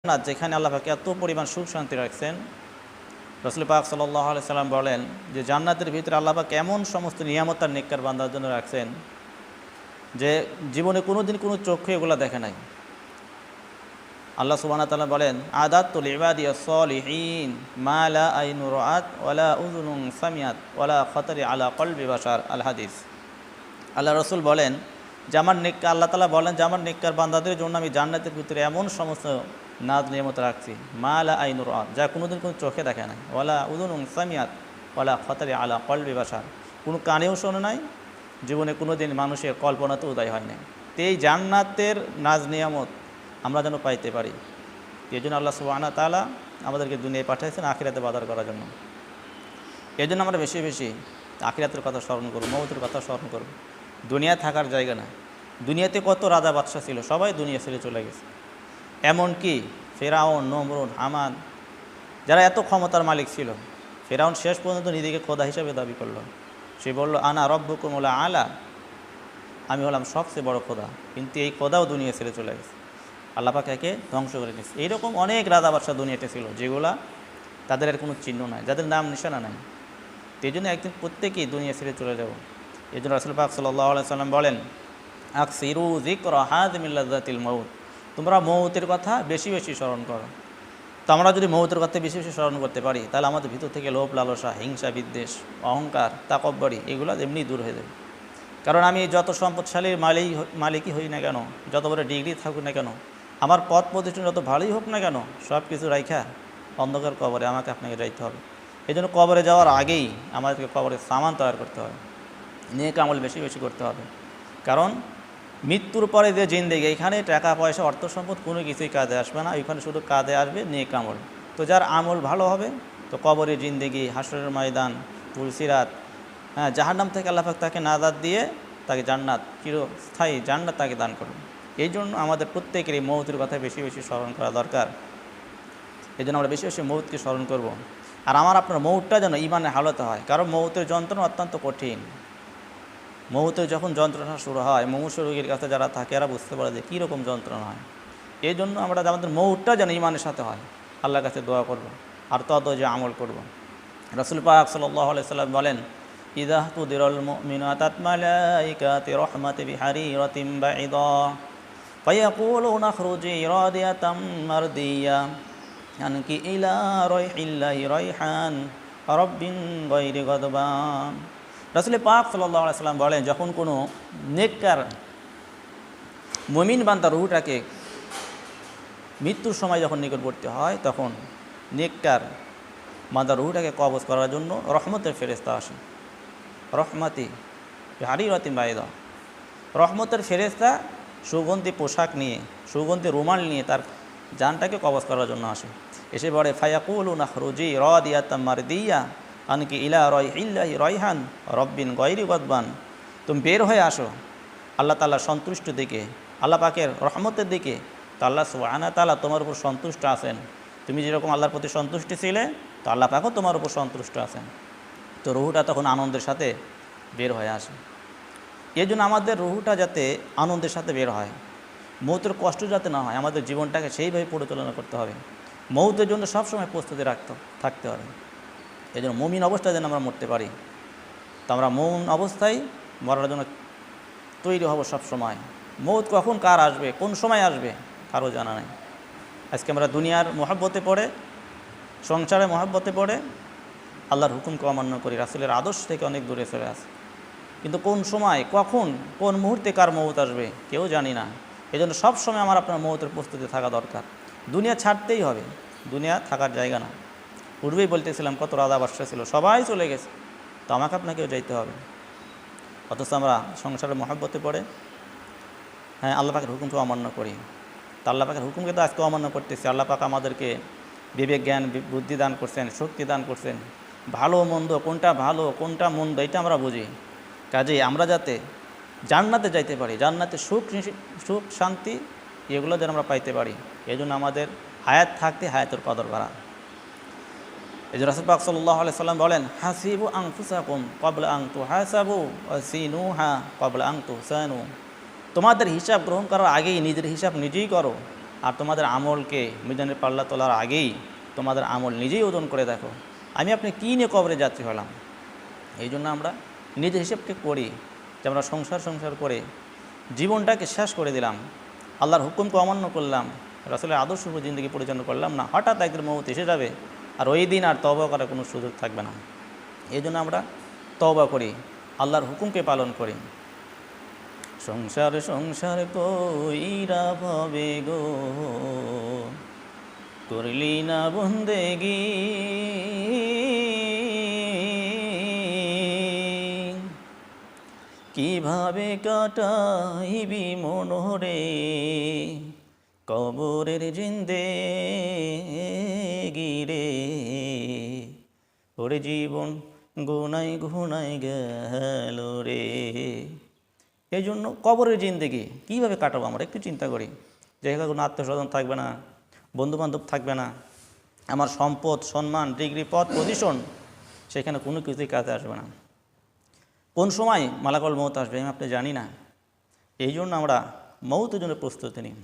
না, যেখানে আল্লাহ পাক এত পরিমাণ সুখ শান্তি রাখছেন। রাসূল পাক সাল্লাল্লাহু আলাইহি সাল্লাম বলেন যে জান্নাতের ভিতরে আল্লাহ পাক এমন সমস্ত নিয়ামত আর নেককার বান্দার জন্য রাখছেন যে জীবনে কোনোদিন কোনো চোখে এগুলো দেখে নাই। আল্লাহ সুবহানাহু ওয়া তাআলা বলেন, আদাতুল ইবাদিয়াস সলিহিন মা লা আইনু রাআত ওয়ালা উযুনুন সামিআত ওয়ালা খাতারি আলা কলবি বাশার। আল হাদিস। আল্লাহ রাসূল বলেন যে আল্লাহ তাআলা বলেন যে আমার নেককার বান্দাদের জন্য আমি জান্নাতের ভিতরে এমন সমস্ত নাজ নিয়ামত রাখছি মা লা আইনু রাআত, যা কোনোদিন কোনো চোখে দেখে নাই, ওয়ালা উযুনুন সামিআত ওয়ালা খাতারি আলা কলবি বাশার, কোনো কানেও শোনে নাই, জীবনে কোনো দিন মানুষের কল্পনাতে উদয় হয় নাই। তো এই জান্নাতের নাজ নিয়ামত আমরা যেন পাইতে পারি, এই জন্য আল্লাহ সুবহানাহু ওয়া তাআলা আমাদেরকে দুনিয়ায় পাঠিয়েছেন আখিরাতে বাজার করার জন্য। এই জন্য আমরা বেশি বেশি আখিরাতের কথা স্মরণ করব, মওতের কথা স্মরণ করব। দুনিয়া থাকার জায়গা না। দুনিয়াতে কত রাজা বাদশা ছিল, সবাই দুনিয়া ছেড়ে চলে গেছে। এমনকি ফেরাউন, নমরুদ, হামান, যারা এত ক্ষমতার মালিক ছিল, ফেরাউন শেষ পর্যন্ত নিজেকে খোদা হিসাবে দাবি করলো। সে বলল, আনা রব্বুকুমুল আলা, আমি হলাম সবচেয়ে বড় খোদা। কিন্তু এই খোদাও দুনিয়া ছেড়ে চলে গেছে, আল্লাহ পাক একে ধ্বংস করে দিয়েছে। এইরকম অনেক রাজা বাদশা দুনিয়াতে ছিল, যেগুলা তাদের আর কোনো চিহ্ন নাই, যাদের নাম নিশানা নাই। এই জন্য একদিন প্রত্যেকেই দুনিয়া ছেড়ে চলে যাব। এই জন্য রাসূল পাক সাল্লাল্লাহু আলাইহি সাল্লাম বলেন, আকসিরু যিকরা হাযিমিল লাযাতিল মাউত, তোমরা মৌতের কথা বেশি বেশি স্মরণ করো। তো আমরা যদি মৌতের কথা বেশি বেশি স্মরণ করতে পারি, তাহলে আমাদের ভিতর থেকে লোভ, লালসা, হিংসা, বিদ্বেষ, অহংকার, তাকব্বরি এগুলো এমনি দূর হয়ে যাবে। কারণ আমি যত সম্পদশালীর মালিকই হই না কেন, যত বড় ডিগ্রি থাকুক না কেন, আমার পথ প্রতিষ্ঠান যত ভালোই হোক না কেন, সব কিছু রাইখা অন্ধকার কবরে আমাকে আপনাকে যাইতে হবে। এই জন্য কবরে যাওয়ার আগেই আমাদেরকে কবরের সামান তৈরি করতে হবে, নেক আমল বেশি বেশি করতে হবে। কারণ মৃত্যুর পরে যে জিন্দেগি, এখানে টাকা পয়সা অর্থ সম্পদ কোনো কিছুই কাজে আসবে না, ওইখানে শুধু কাজে আসবে নেক আমল। তো যার আমল ভালো হবে, তো কবরের জিন্দেগি, হাসরের ময়দান, পুলসিরাত, জাহান্নাম থেকে আল্লাহ পাক তাকে নাজাত দিয়ে তাকে জান্নাত, চিরস্থায়ী জান্নাত তাকে দান করবে। এই জন্য আমাদের প্রত্যেকেরই মৌতের কথা বেশি বেশি স্মরণ করা দরকার। এই জন্য আমরা বেশি বেশি মৌতকে স্মরণ করব। আর আপনার মৌতটা যেন ইমানের হালতে হয়, কারণ মৌতের যন্ত্রণা অত্যন্ত কঠিন। মৌতের যখন যন্ত্রণা শুরু হয়, মুমূর্ষু রোগীর কাছে যারা থাকে এরা বুঝতে পারে যে কীরকম যন্ত্রণা হয়। এই জন্য আমরা আমাদের মৌতটা যেন ইমানের সাথে হয়, আল্লাহর কাছে দোয়া করব আর তত যে আমল করব। রাসূল পাক সাল্লাল্লাহু আলাইহি সাল্লাম বলেন, ইযা তুদিরুল মুমিনু আতাত মালাইকাতি রাহমাতি বিহারিরাতিন বাঈদা ফায়াকুলুনা আখরুজি রাদিয়াতাম মারদিয়া আনকি ইলা রাইহিল্লাহি রাইহান রাব্বিন গায়রি গাদবান। রাসূল পাক সাল্লাল্লাহু আলাইহি সাল্লাম বলেন, যখন কোনো নেককার মুমিন বান্দা রূহটাকে মৃত্যুর সময় যখন নিকটবর্তী হয়, তখন নেককার বান্দা রূহটাকে কবজ করার জন্য রহমতের ফেরেশতা আসে। রহমাতি হারিরাতিন বাইদা, রহমতের ফেরেশতা সুগন্ধি পোশাক নিয়ে, সুগন্ধি রুমাল নিয়ে তার জানটাকে কবজ করার জন্য আসে। এসে বলে, ফায়াকুলুনা আখরুজি রাদিয়াতাম মারদিয়া আনকি ইলা রাইহিল্লাহি রাইহান রাব্বিন গায়রি গাদবান, তুমি বের হয়ে আসো আল্লাহ তাআলার সন্তুষ্ট দিকে, আল্লাহ পাকের রহমতের দিকে। তো আল্লাহ সুবহানাহু ওয়া তাআলা তোমার উপর সন্তুষ্ট আছেন। তুমি যেরকম আল্লাহর প্রতি সন্তুষ্টি ছিলে, তো আল্লাহ পাকও তোমার উপর সন্তুষ্ট আছেন। তো রুহুটা তখন আনন্দের সাথে বের হয়ে আসে। এই জন্য আমাদের রুহুটা যাতে আনন্দের সাথে বের হয়, মৌতের কষ্ট যাতে না হয়, আমাদের জীবনটাকে সেইভাবে পরিচালনা করতে হবে। মৌতের জন্য সবসময় প্রস্তুতি থাকতে হবে। এই জন্য মুমিন অবস্থায় যেন আমরা মরতে পারি, তো আমরা মৌন অবস্থায় মরার জন্য তৈরি হব সবসময়। মৌত কখন কার আসবে, কোন সময় আসবে, কারও জানা নেই। আজকে আমরা দুনিয়ার মহব্বতে পড়ে, সংসারে মহব্বতে পড়ে আল্লাহর হুকুমকে অমান্য করি, রাসূলের আদর্শ থেকে অনেক দূরে চলে আসে। কিন্তু কোন সময়, কখন, কোন মুহূর্তে কার মৌত আসবে কেউ জানি না। এই জন্য সবসময় আমার আপনার মৌতের প্রস্তুতি থাকা দরকার। দুনিয়া ছাড়তেই হবে, দুনিয়া থাকার জায়গা না। পূর্বেই বলতেছিলাম কত রাজা বাদশা ছিল, সবাই চলে গেছে, তো আমাকে আপনাকেও যাইতে হবে। অথচ আমরা সংসারের মহব্বতে পড়ে আল্লাহ পাকের হুকুমকে অমান্য করি। তো আল্লাহ পাকের হুকুমকে তো আজকে অমান্য করতেছি। আল্লাহ পাক আমাদেরকে বিবেক, জ্ঞান, বুদ্ধি দান করছেন, শক্তি দান করছেন। ভালো মন্দ, কোনটা ভালো কোনটা মন্দ এটা আমরা বুঝি। কাজেই আমরা যাতে জান্নাতে যাইতে পারি, জান্নাতে সুখ শান্তি এগুলো যেন আমরা পাইতে পারি, এই জন্য আমাদের হায়াত থাকতে হায়াতের কদর করা। এই যে রাসূল পাক সাল্লাল্লাহু আলাইহি সাল্লাম বলেন, হাসিবু আনফুসাকুম ক্বাবলা আন তুহাসাবু ওয়াসিনুহা ক্বাবলা আন তুহসানু, তোমাদের হিসাব গ্রহণ করার আগেই নিজের হিসাব নিজেই করো, আর তোমাদের আমলকে মিজানের পাল্লা তোলার আগেই তোমাদের আমল নিজেই ওজন করে দেখো, আমি আপনি কী নিয়ে কবরে যাত্রী হলাম। এই জন্য আমরা নিজের হিসেবকে করি যে আমরা সংসার করে জীবনটাকে শেষ করে দিলাম, আল্লাহর হুকুমকে অমান্য করলাম, রাসূলের আদর্শ উপর জিন্দগি পরিচালনা করলাম না, হঠাৎ একদিন মৌত এসে যাবে আর ওই দিন আর তওবা করার কোনো সুযোগ থাকবে না। এই জন্য আমরা তওবা করি, আল্লাহর হুকুমকে পালন করি। সংসার কইরা ভবে গো করলি না বন্দেগি, কিভাবে কাটাইবি মনোরে কবরের জিন্দেগি রে, ওরে জীবন গুনাই গেল রে। এই জন্য কবরের জিন্দেগি কীভাবে কাটাবো আমরা একটু চিন্তা করি। যেখানে কোনো আত্মীয়স্বজন থাকবে না, বন্ধুবান্ধব থাকবে না, আমার সম্পদ, সম্মান, ডিগ্রি, পদ, পজিশন, সেখানে কোনো কিছুই কাজে আসবে না। কোন সময় মালাকুল মউত আসবে আমি আপনি জানি না। এই জন্য আমরা মউতের জন্য প্রস্তুতি নিই।